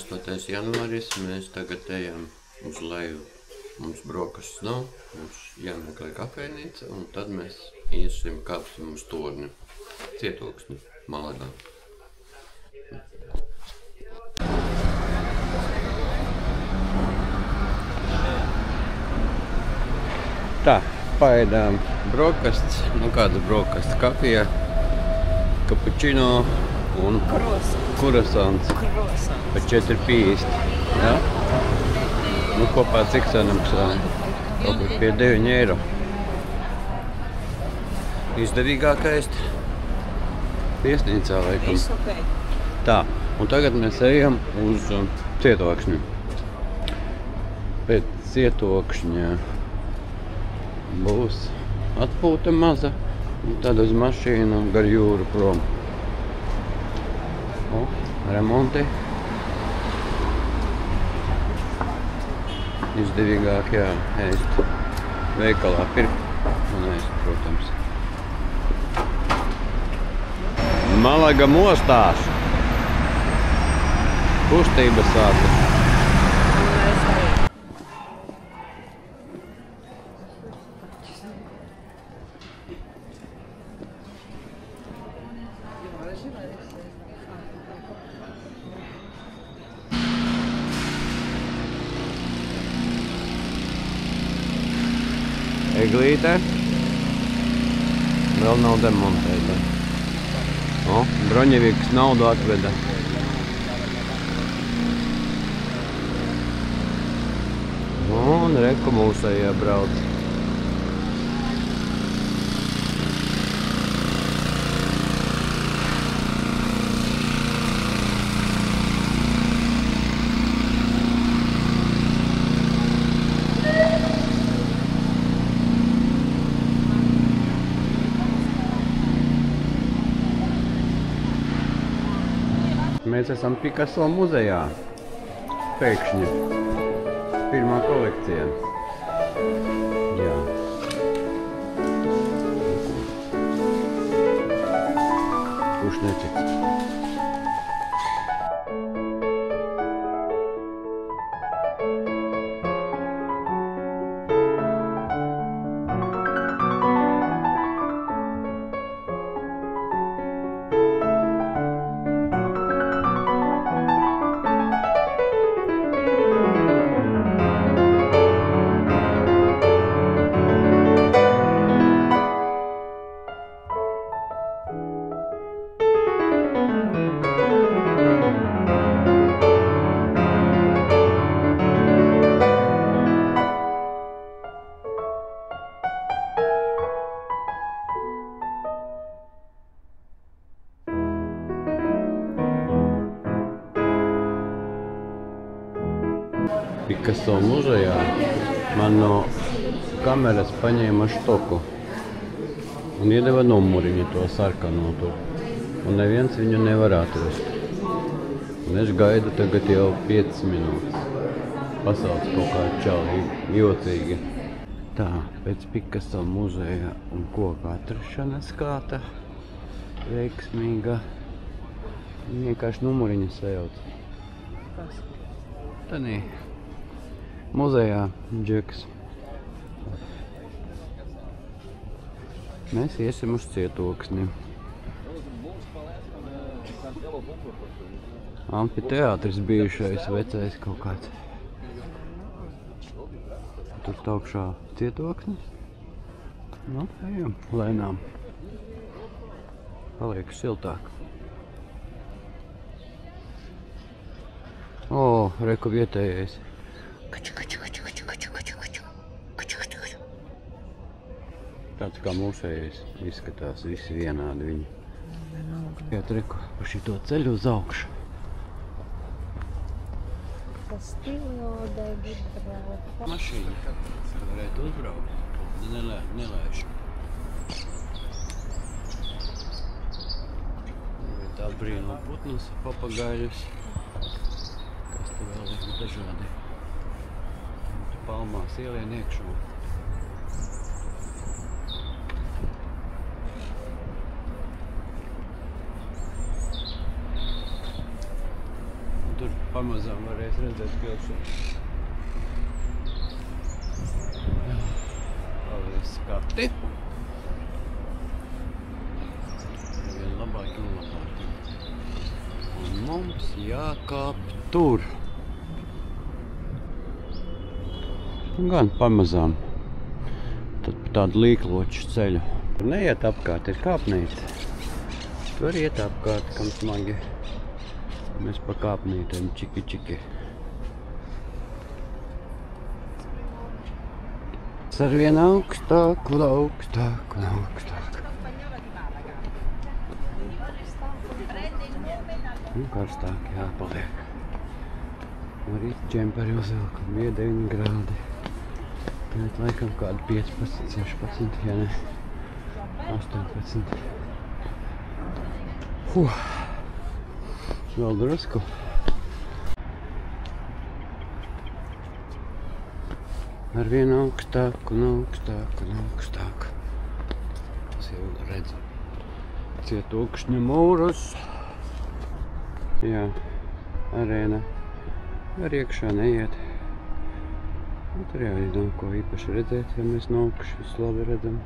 8. janvāris, mēs tagad ejam uz leju. Mums brokastis nav, mums jāmeklē kafejnīca, un tad mēs iesim, kāpsim uz torni, Cietoksni, Malagā. Tā, paēdām brokastis, nu kāda brokastis, kafija, kapučino un kurasants par 4,50. Ja? Nu kopā cik sanamaksāja? Kaut kur pie 9 eiro. Izdevīgākais viesnīcā laikam. Tā, un tagad mēs ejam uz Cietokšņu. Pēc Cietokšņa būs atpūta maza, un tad uz mašīnu gar jūru prom. O, remonti. Izdevīgāk, jā, ēst veikalā pirkt un ēst, protams. Malaga mostās. Kustība sākas. Eglīte vēl nav demontēta. O, Broņeviks naudu atveda. Un reku mūsējā brauc. Mēs esam Picasso muzejā. Pēkšņi. Pirmā kolekcija. Jā. Kurš netic? Picasso muzejā man no kameras paņēma štoku un iedeva numuriņu to sarkano tur. Un neviens viņu nevar atrast. Un es gaidu tagad jau 5 minūtes. Pasauc kaut kā čalīgi, jocīgi. Tā, pēc Picasso muzeja un koka atrašanas kāta veiksmīga. Vienkārši numuriņu sajauc. Kas? Tanī. Muzejā džeks. Mēs iesim uz Cietoksni. Amfiteātris bijušais vecais kaut kāds. Tur taukšā Cietoksnis. Nu, ejam lēnām. Paliek siltāk. O, reku vietējais. Tāds kā mūsējais izskatās, visi vienādi viņi. Iet reku pa šito ceļu uz augšu. Mašīna, varētu uzbraukt, nelaišu. Tā brīnuma putnas, papagaļus. Kas te vēl ir dažādi. Palmās ielien iekšā. Tur pamazām varēs redzēt pilsētu. Paldies skati. Vien labāk un labāk. Un mums jākāp tur. Gan pamazām. Tad pa tādu līkloču ceļu. Tur neiet apkārt, ir kāpnīca. Tur iet apkārt, kam smagi. Mēs pa kāpnītēm čiki. Arvien augstāk un augstāk un augstāk. Un karstāk jāpaliek. Arī džemperi uzvilkam, bija 9 grādi. Tagad laikam kādu 15, 16, ja ne 18. Vēl drusku. Arvien augstāk un augstāk un augstāk. Es jau redzu Cietokšņa mūrus. Jā, arēna. Ar iekšā neiet. Un tur jau nav ko īpaši redzēt, ja mēs no augšas labi redzam.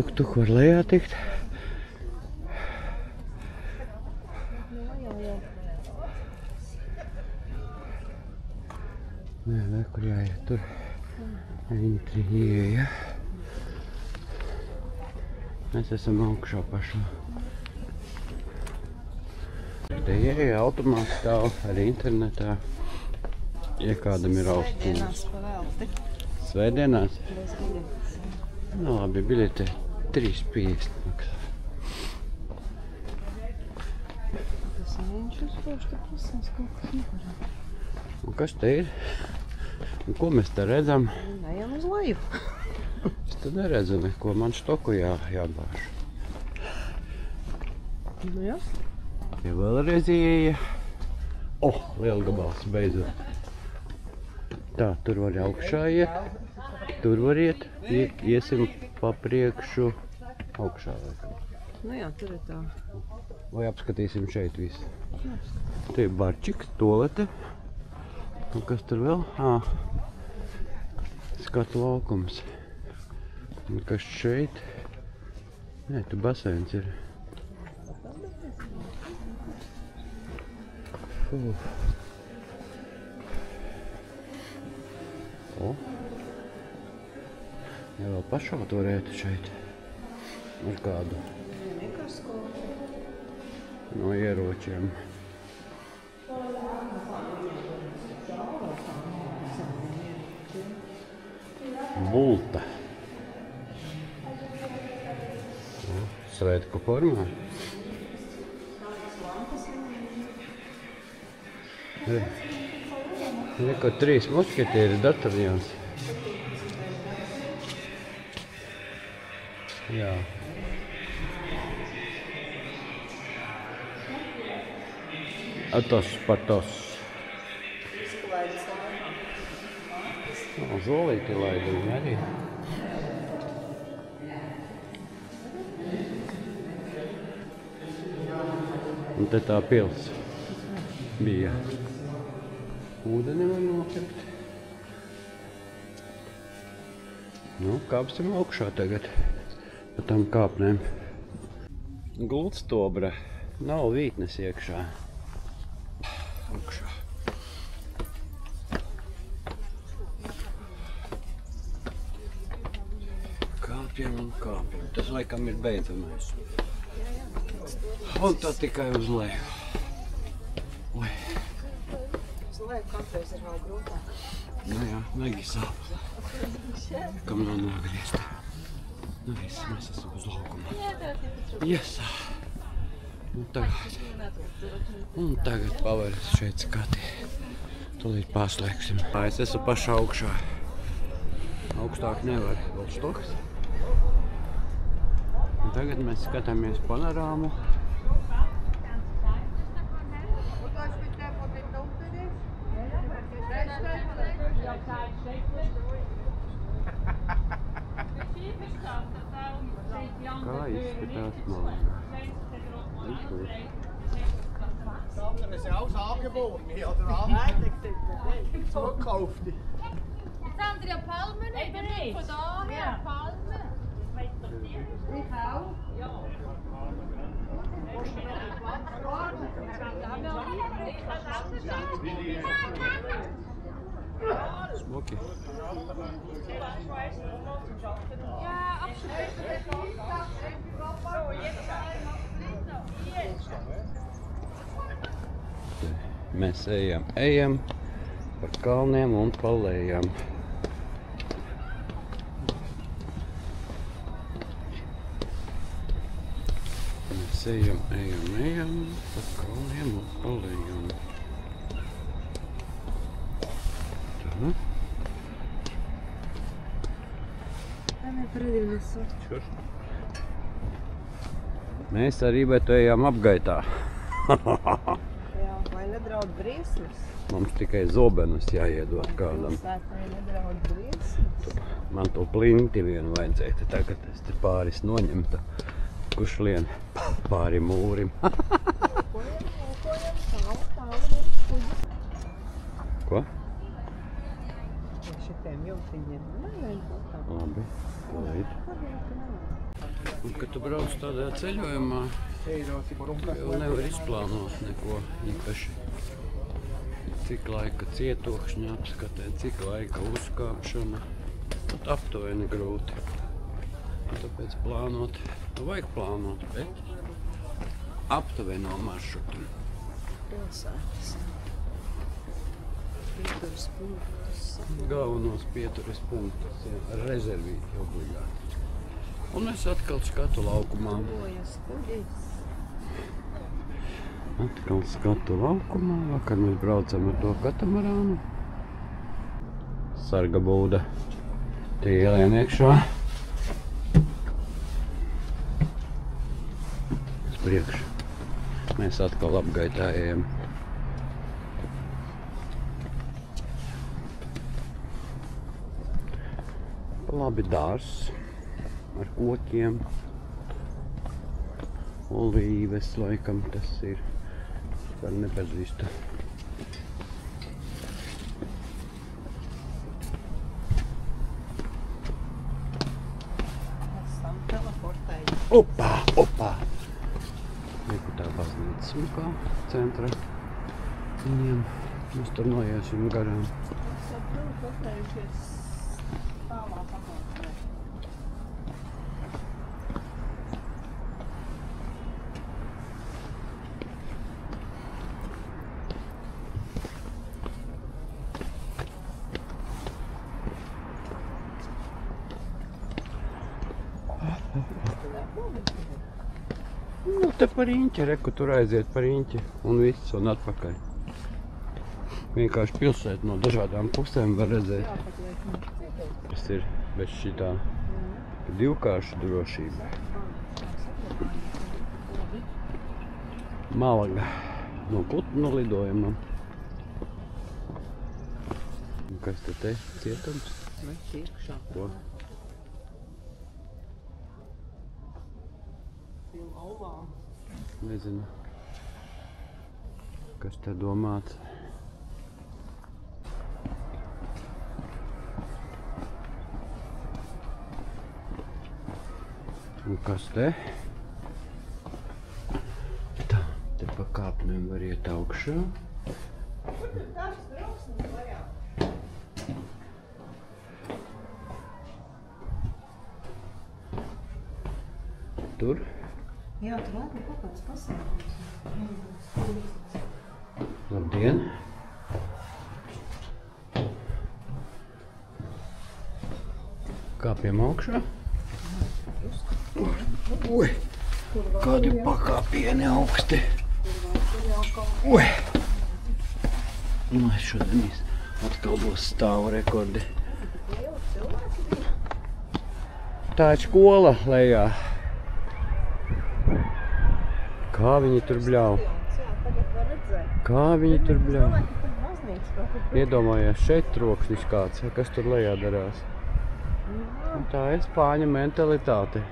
Tuk var lejā tikt. Nē, vēl kur jāiet tur. Entri ieeja. Mēs esam augšā pašā. Te ieeja automāts stāv arī internetā. Ja kādam ir austrumus. Svētdienās? Nu labi, biļete 3,50 maksā. Un kas te ir? Un ko mēs te redzam? Ejam uz leju. Es te neredzu neko, man štoku jābāž. Nu jā. Ja vēlreiz ieeja. Liela gabals, beidzot. Tā, tur var augšā iet. Tur var iet. Iesim pa priekšu augšā. Nu jā, tur ir tā. Vai apskatīsim šeit visu? Te ir barčiks, tolete. Un kas tur vēl? Skatu laukums. Un kas šeit? Nē, tu baseins ir. Ja vēl pašaut varētu šeit. Ar kādu? No ieročiem. Bulta. Svētku formā. Neko 3 mušketieri dataljons. Jā. Atos patos. Zolīti laiduņi arī. Un te tā pils bija. Ūdeni var nopirkt. Nu, kāpsim augšā tagad pa tam kāpnēm. Gultstobra nav vītnes iekšā. Augšā. Kāpjam un kāpjam. Tas laikam ir beidzamais. Un tā tikai uz leju. Oi. Uz leju kādreiz ir vēl grūtāk. Nu jā, negi sāp. Kam nav nogriezt. Nu viss, mēs esam uz laukuma. Iesā. Un tagad paveras šeit skati. Tūlīt pārslēgsim. Es esmu pašā augšā. Augstāk nevar. Vēl štoks. Un tagad mēs skatāmies panorāmu. Kā izskatās malā? Das ist ja alles angeboten, oder was? Nein, zugekauft. Jetzt haben wir ja Palmen, oder nicht? Von daher, Palmen. Ich auch. Ja. Smoky. Ja, absoluut. Mēs ejam par kalniem un pa lejām. Mēs ejam par kalniem un pa lejām. Tā. Šur. Mēs ar Ibetu ejam apgaitā. Jā, vai nedraud briesmas? Mums tikai zobenus jāiedod kādam. Vai nedraud briesmas? Man to plinti vienu vajadzēja, tagad es te pāris noņemtu. Kurš lien pāri mūrim. Ko? Šitiem jumtiņiem nevajag kaut kā. Labi, palīd. Un, kad tu brauc tādā ceļojumā, jau nevar izplānot neko īpaši. Cik laika cietokšņa apskatē, cik laika uzkāpšana. Pat aptuveni grūti. Tāpēc plānot, vajag plānot, bet aptuveno maršrutu. Pilsētas. Pieturas punktus. Galvenos pieturas punktus, jā, rezervīti obligāti. Un es atkal skatu laukumā. Bojas kuģis. Atkal skatu laukumā. Vakar mēs braucam ar to katamarānu. Sarga būda tie ielien iekšā. Uz priekšu. Mēs atkal apgaitā ejam. Labi dārs ar kokiem. Olīves laikam tas ir. Var nepazīstu. Esam teleportēji. Opā! Lieku tā baznīca smukā centra. Viņiem mēs tur noiesim garām. Esam teleportējušies tālāk apkārtnē. Nu, te par Riņķi, reku tur aiziet par Riņķi un viss un atpakaļ. Vienkārši pilsētu no dažādām pusēm var redzēt. Tas ir bez šitā divkārša drošība. Malaga no Kutnu lidojumam. Un kas te cietums? Vai iekšā? Ko? Olām. Nezinu, kas te domāts. Un kas te? Tā, te pa kāpnēm var iet augšā. Tur. Jā, tur laikam kaut kāds pasākums. Labdien! Kāpjam augšā? Ui! Kādi pakāpieni augsti! Ui! Nu, šodien atkal būs stāvu rekordi. Tā ir skola lejā. Kā viņi tur bļauj? Kā viņi tur bļauj? Iedomājās, šeit troksnis kāds, kas tur lejā darās. Un tā ir spāņu mentalitāte.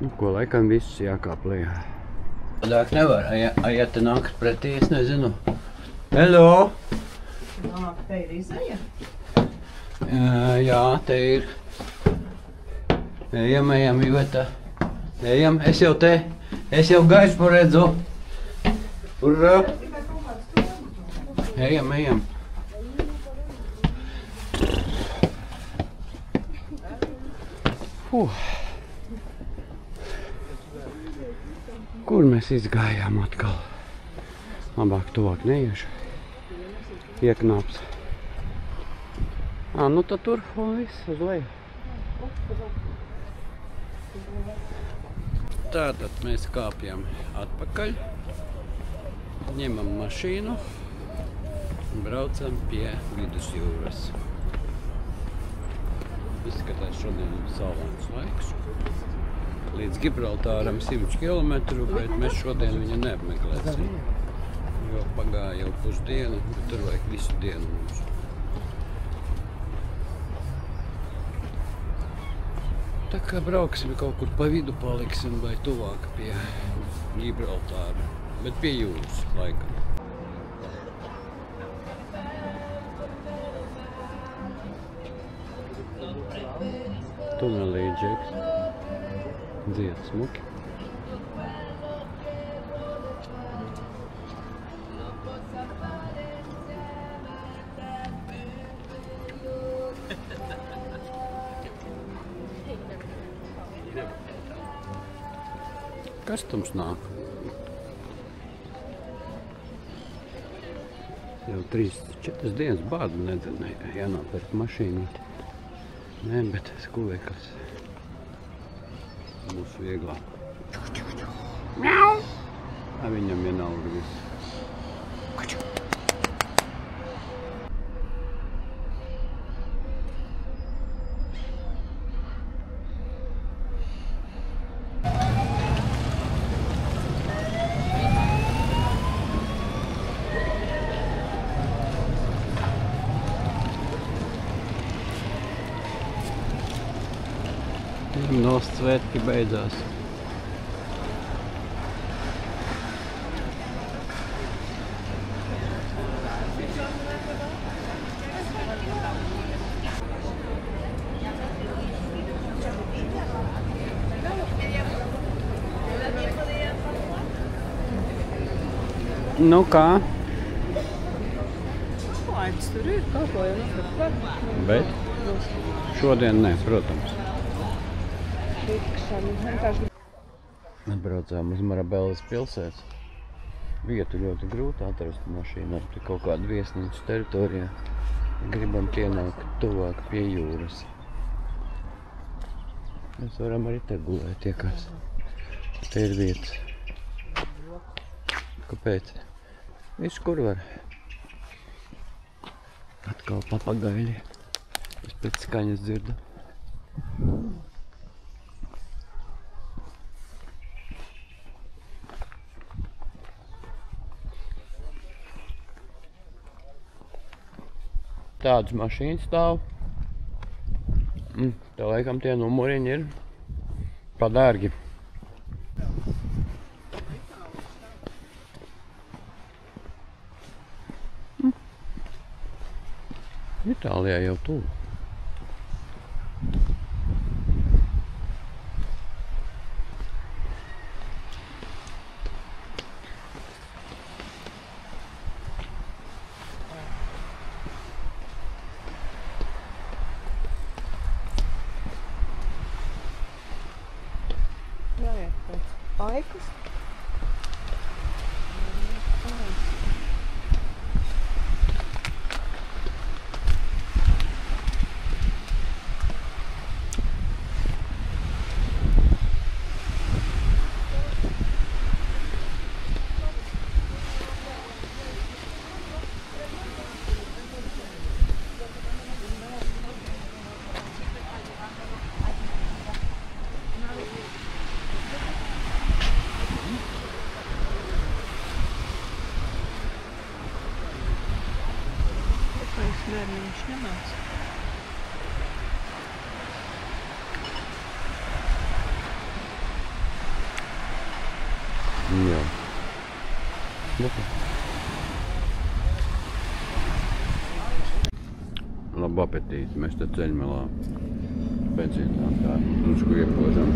Nu, ko laikam viss jākāp lejā. Tādāk nevar, ja te nākt pretī, es nezinu. Hello! Nāk, te ir izeja? Jā, te ir. Ejam, Iveta. Ejam, es jau gaisu paredzu. Urrā! Ejam. Kur mēs izgājām atkal? Labāk tuvāk neiešu. Ieknāps. Nu tad tur viss uz leju. Tātad mēs kāpjam atpakaļ. Ņemam mašīnu. Un braucam pie vidusjūras. Izskatās šodien saulains laiks. Līdz Gibraltāram 100 kilometru, bet mēs šodien viņu neapmeklēsim. Jo pagāja jau pusdiena, bet tur vajag visu dienu mums. Tā kā brauksim kaut kur pa vidu paliksim vai tuvāk pie Gibraltāra, bet pie jūras laikam. Tunelī džeks. Dzied smuki. Kas tums nāk? Jau 3-4 dienas bādu nedzenēja, jānopērk mašīnīti. Nē, bet skulēklis. Būs vieglāk. Viņam vienalga viss. Nost svētki beidzās. Nu kā? Laids tur ir, kaut ko jau nopirkt. Bet? Šodien ne, protams. Atbraucām uz Marabellas pilsētu. Vietu ļoti grūti atrast mašīnu ar kaut kādu viesnīcu teritorijā. Gribam pienākt tuvāk pie jūras. Mēs varam arī te gulēt, iekās. Te ir vietas. Kāpēc? Viss, kur var. Atkal papagaļi. Es pēc skaņas dzirdu. Tādas mašīnas stāv. Tā laikam tie numuriņi ir padārgi. Itālijā jau tuvu. Jāiet pēc aikas. Bērniņš nemāc. Jā. Labu apetīti. Mēs te ceļmalā benzīnām tā drusku iepožam.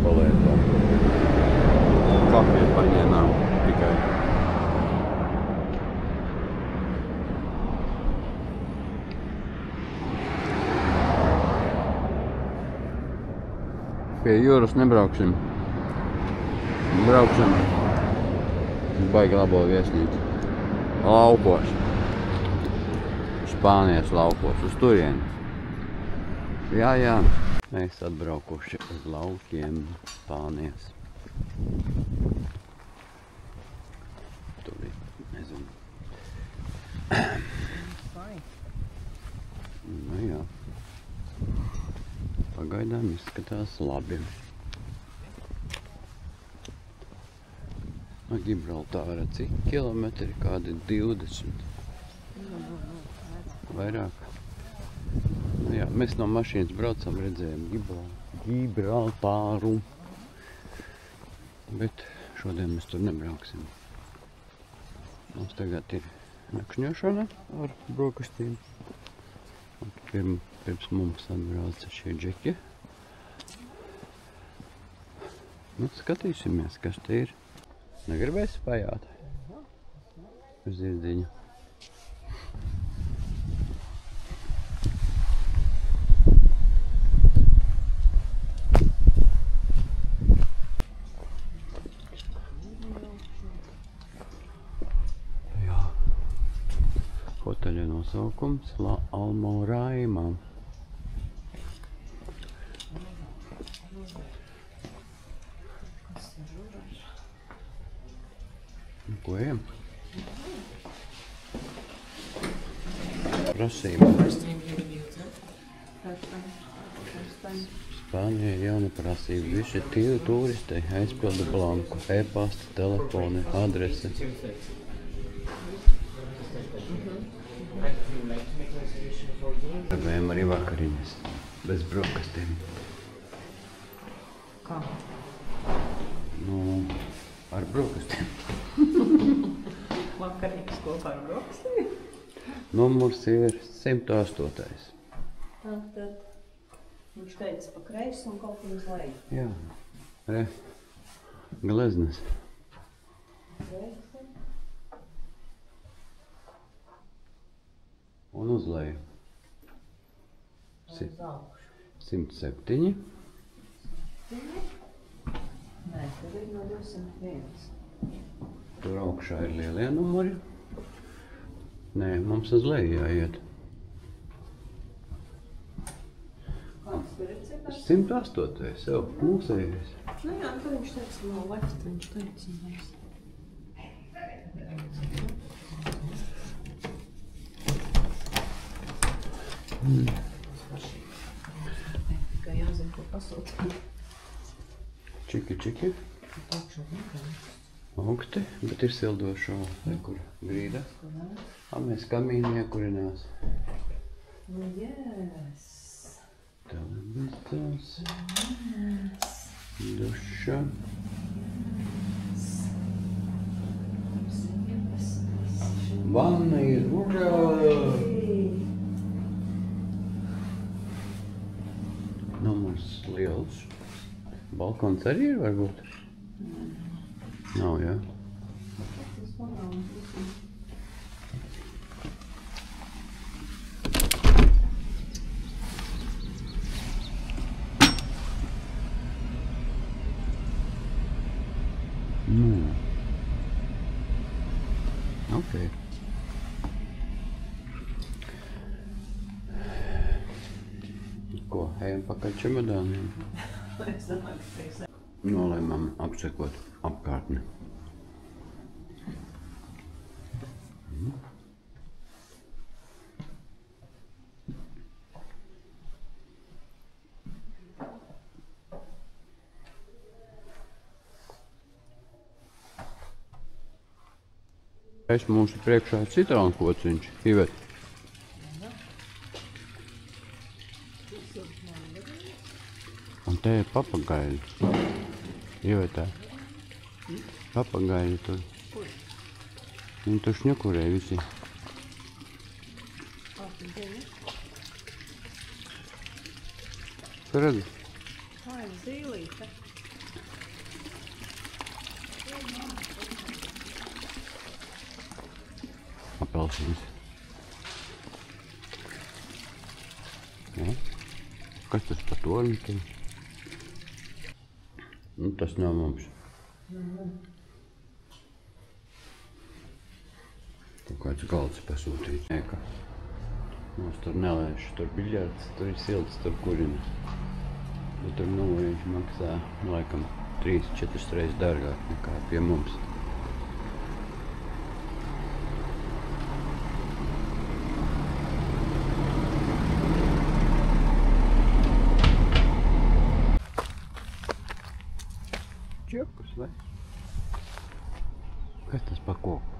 Palētām. Kafiju paņēmām tikai. Pie jūras nebrauksim. Brauksim baigi labo viesnīcu. Laukos. Spānijas laukos. Uz turieni. Jā. Mēs atbraukuši uz laukiem Spānijas. Tur ir, nezinu. Nu jā. Pagaidām izskatās labi. No Gibraltāra cik kilometri? Kādi 20? Vairāk. Nu jā, mēs no mašīnas braucam, redzējām Gibraltāru. Bet šodien mēs tur nebrauksim. Mums tagad ir nakšņošana ar brokastīm. Pirms mums atbrauca šie džeki. Nu, skatīsimies, kas te ir. Negribēsi pajāt? Uz zirdziņu. Jā. Hoteļa nosaukums La Almoraima. Ko ejam? Prasība. Spānijā ir jauna prasība. Visi turisti aizpilda blanku. E-pasta, telefoni, adrese. Gribējām arī vakariņas. Bez brokastiem. Kā? Nu, ar brokastiem. Vakarīgs kopā ar brokastiem? Numurs ir 108. Tātad viņš teica pa kreisi un kaut kur uz leju. Jā. Re. Gleznes. Kreisi. Un uz leju. Uz augšu. 107. Nē, tad ir no 201. Tur augšā ir lielie numuri. Nē, mums uz leju jāiet. Kāds tur ir cipars? 108. Jau mūsējais. Nu jā, tur viņš teica no left, viņš teica mēs. Tikai jāzina, ko pasūtīt. Čiki. Augsti, bet ir sildošo, kur grīda. Mēs kamīni iekurinās. Nu, yes. Televizors. Duša. Vanna ir, urā! Numurs liels. Balkons arī ir, varbūt? Nav, jā. Ok. Ko, ejam pakaļ čemodāniem? Nolēmām apsekot apkārtni. Es mums priekšā citronu kociņš. Ivet, Te ir papagaļi. Ievietā. Papagaļi tur. Viņi tur šņukurē visi. Tu redzi? Ai, zīlīte. Apelsīns. Ja? Kas tas par torni tur? Nu, tas nav mums. Kaut kāds galds pasūtīts. Nē, ka mums tur nelaiž. Tur biļards, tur ir silts, tur kurina. Bet tur viņš maksā, laikam, 3-4 reizes dārgāk nekā pie mums. Čepus, vai? Kas tas pa koku?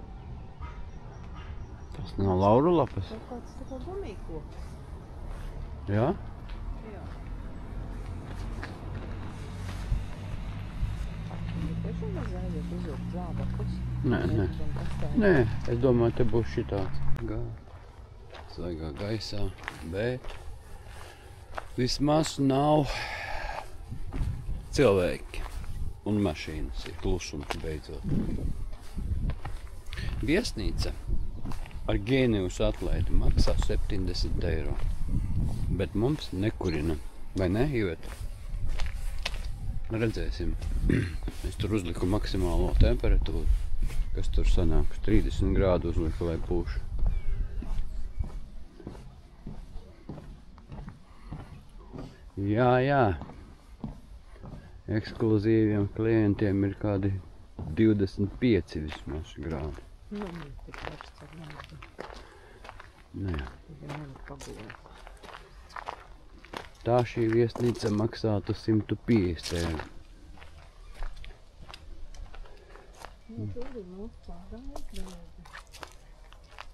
Tas nav lauru lapas? Kaut kāds tā kā gumijkoks. Jā? Jā. Tiešām vajadzēja uzvilkt zābakus. Nē. Nē, es domāju, te būs šitāds. Svaigā gaisā, bet vismaz nav cilvēki. Un mašīnas ir klusums beidzot. Viesnīca ar Gēnijus atlaidi maksā 70 eiro. Bet mums nekurina. Vai ne, Iveta? Redzēsim. Es tur uzliku maksimālo temperatūru. Kas tur sanāks? 30 grādu uzliku, lai pūš. Jā. Ekskluzīviem klientiem ir kādi 25 vismaz grādi. Nu, tik augsts ar mani. Nu jā. Ja mani pagulē. Tā šī viesnīca maksātu 150 eiro. Nu, tur ir mūsu pārāk.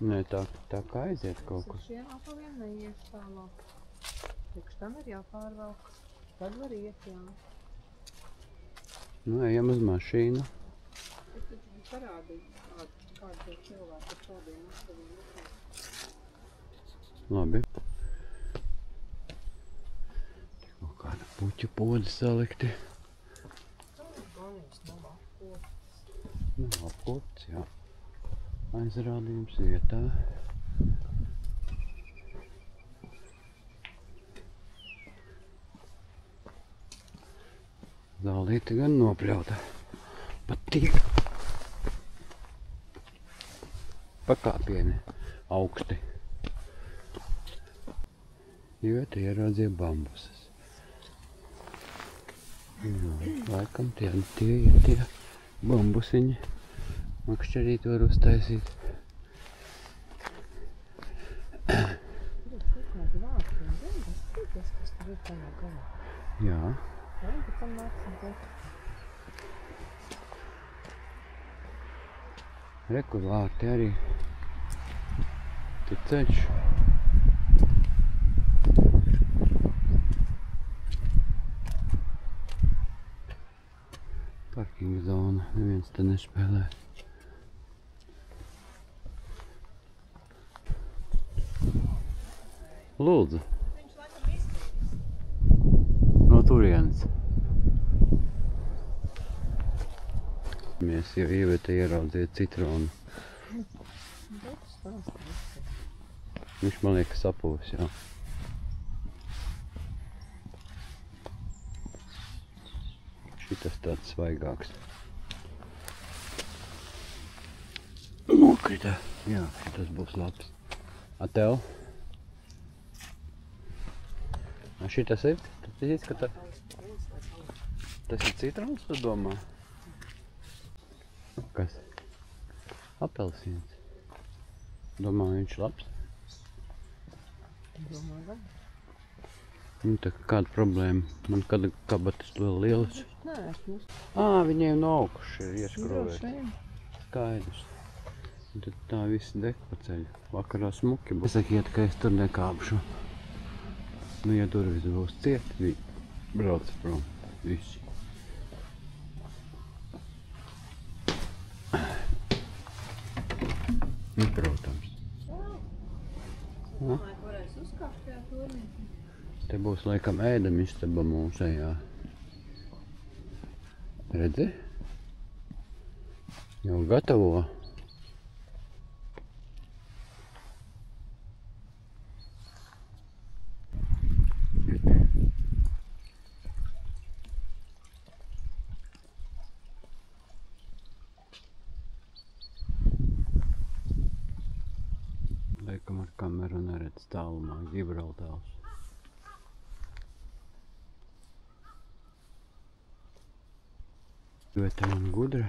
Nē, tā kā aiziet kaut kas. Šienā pa vien neies tālāk. Priekš tam ir jāpārvalk. Tad var iet, jā. Nu, ejam uz mašīnu. Es taču parādīju, kādi cilvēki ar šādiem mašīniem. Labi. Kaut kāda puķu podi salikti. Galvenais nav apkots. Nav apkots, jā. Aizrādījums vietā. Zālīte gan nopļauta. Pat tik. Pakāpieni augsti. Iveta ieraudzīja bambusas. Jā, laikam tie ir tie bambusiņi. Makšķerīt var uztaisīt. Kādi vārti un bambas, kas tur ir tajā galā. Jā. Jā, bet tam nāksim te. Reku vārti arī. Tur ceļš. Parkinga zona. Neviens te nespēlē. Lūdzu. No turienes. Mēs jau Iveta ieraudzīja citronu. Viņš man liekas sapūs, jā. Šitas tāds svaigāks. Nokrita. Jā, šitas būs labs. A tev? A šitas ir? Tas izskatā. Tas ir citrons, tu domā? Kas? Apelsīns. Domā, viņš labs? Domāju, vai? Nu, tā kāda problēma? Man kāda kabatas vēl lielas. Nē, es mums. Viņiem no augšas ir ieskrovēti. Skaidrs. Un tad tā visi deg pa ceļu. Vakarā smuki būs. Sakiet, ka es tur nekāpšu. Nu, ja durvis būs ciet, brauc prom. Visi. Nu, protams. Nu. Varēs uzkāpt tajā turnī. Te būs laikam ēdamistaba mūsējā. Redzi? Jau gatavo. Laikam ar kameru neredz tālumā Gibraltārs. Ļoti man gudra.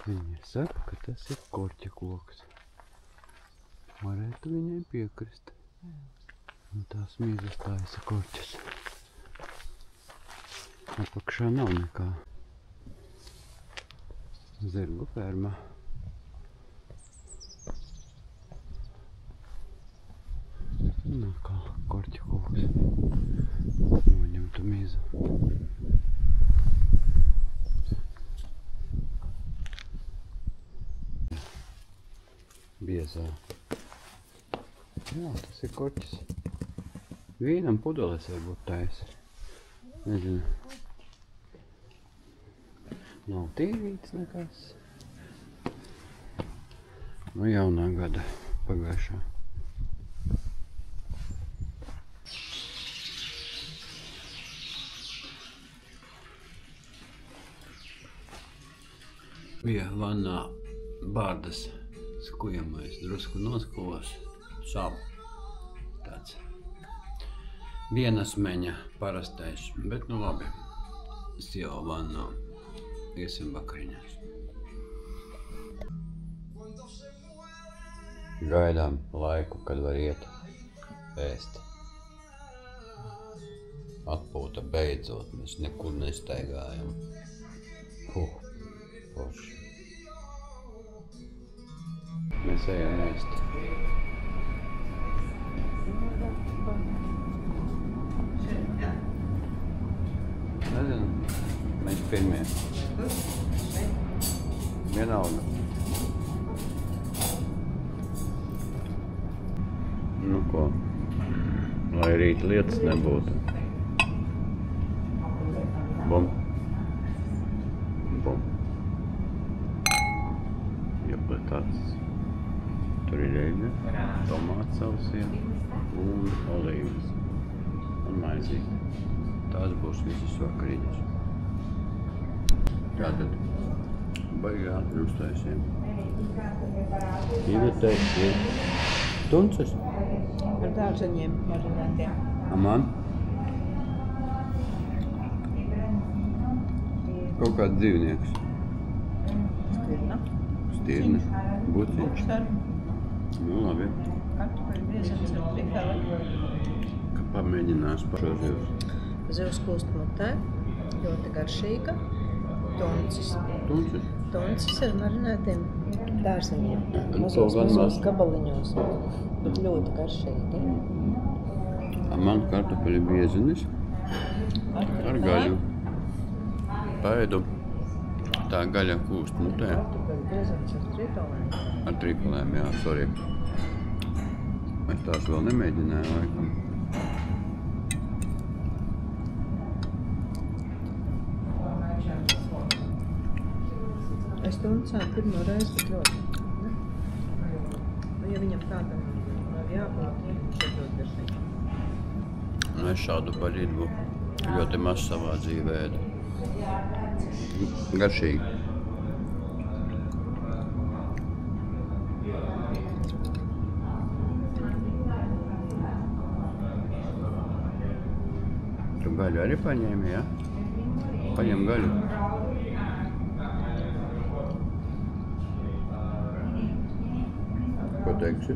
Viņa saka, ka tas ir korķa koks. Varētu viņai piekrist. Un tās mīzes taisa korķas. Apakšā nav nekā. Zirgu ferma. Kā korķa koks. Noņemtu mīzu. Biezā. Jā, tas ir korķis. Vīnam pudeles varbūt taisa. Nezinu. Nav tīrīts nekas. No jaunā gada pagājušā. Bija vannā bārdas skujamais, drusku noskuvos, sāp tāds dienasmeņa parastais, bet nu labi, es jau vannā, iesim vakariņās. Gaidām laiku, kad var iet ēst. Atpūta beidzot, mēs nekur nestaigājam. Forši. Mēs ejam ēst. Nezinu, mēs pirmie. Vienalga. Nu ko, lai rīt lietas nebūtu. Bum. Bum. Tāds. Tur ir eļļa, tomātu sausiena un olīvas un maizīt. Tās būs visas vakariņas. Tātad baigā uztaisiem. Ivetē ir tunces. Ar dārzeņiem marinētiem. Man? Kaut kāds dzīvnieks. Stirna. Stirna. Buciņš. Nu labi. Kartupeļu biezenes ar prikali. Ka pamēģinās pašo zivs. Zivs kūst mutē, ļoti garšīga. Tuncis. Tuncis? Tuncis ar marinētiem dārzeņiem. To Mazos gan maz. gabaliņos, bet ļoti garšīgi. Man kartupeļu biezenes ar gaļu. Paēdu. Tā gaļa kūst mutē. Kartupeļu biezenes ar trikolēm. Ar trikolēm, jā, sorry. Es tās vēl nemēģināju laikam. Es tuncēju pirmo reizi, bet ļoti. Nu, ja viņam kādam nav jābūt, viņš ir ļoti garšīgi. Es šādu paļīdbu ļoti maz savā dzīvē ēdu. Garšīgi. Tu gaļu arī paņēmi, jā? Paņem gaļu. Ko teiksi?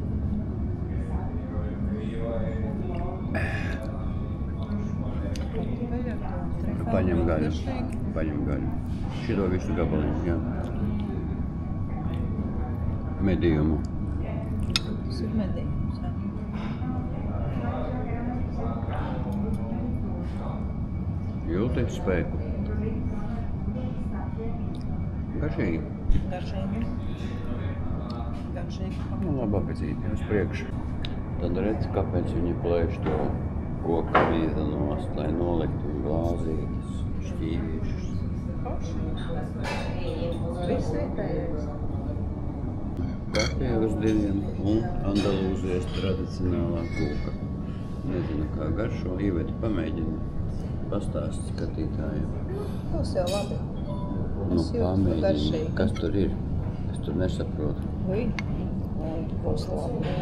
Paņem gaļu. Paņem gaļu. Šito visu gabaliņu, jā. Medījumu. Tas ir medījums, jā. Jūti spēku. Garšīgi. Garšīgi. Garšīgi. Nu, labi apetīti, uz priekšu. Tad redz, kāpēc viņi plēš to koku mīza nost, lai noliktu glāzītes, šķīviešus. Viss vietējais. Kārtēja uz diviem un Andalūzijas tradicionālā kūka. Nezinu, kā garšo. Iveti, pamēģini. Pastāst skatītājiem. Būs jau labi. Nu, Es jūtu pamēģini. garšīgi. Kas tur ir? Es tur nesaprotu. Ui, būs labi.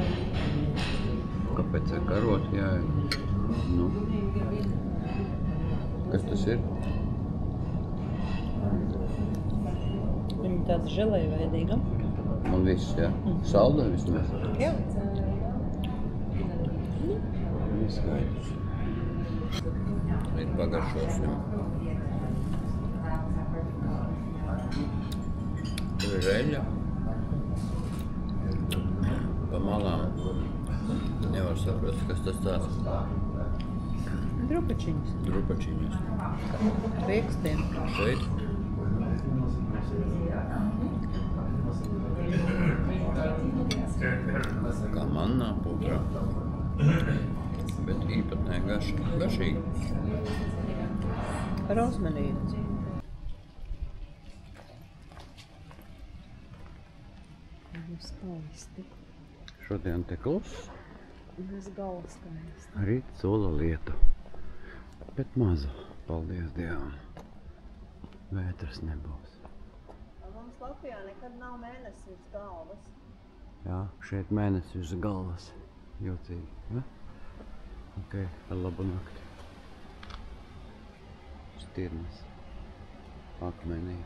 Kāpēc ar karoti jāiet? Nu. Kas tas ir? Viņa tāda želeja veidīga. Man viss, jā? Salda vismaz? Jā. Viss skaidrs. Līdz pagaršosim. Tur ir reļa. Pa malām. Nevar saprast, kas tas tāds. Drupačiņas. Drupačiņas. Riekstiem. Šeit. Kā mannā putrā. Bet īpatnē garšīgi. Rozmenīts. Skaisti. Šodien te kluss. Bez gala skaisti. Rīt sola lietu. Bet maza, paldies Dievam. Vētras nebūs. Mums Latvijā nekad nav mēnesis uz galvas. Jā, šeit mēnesis uz galvas. Jocīgi, ne? Ok, ar labu nakti. Stirnas. Akmenī.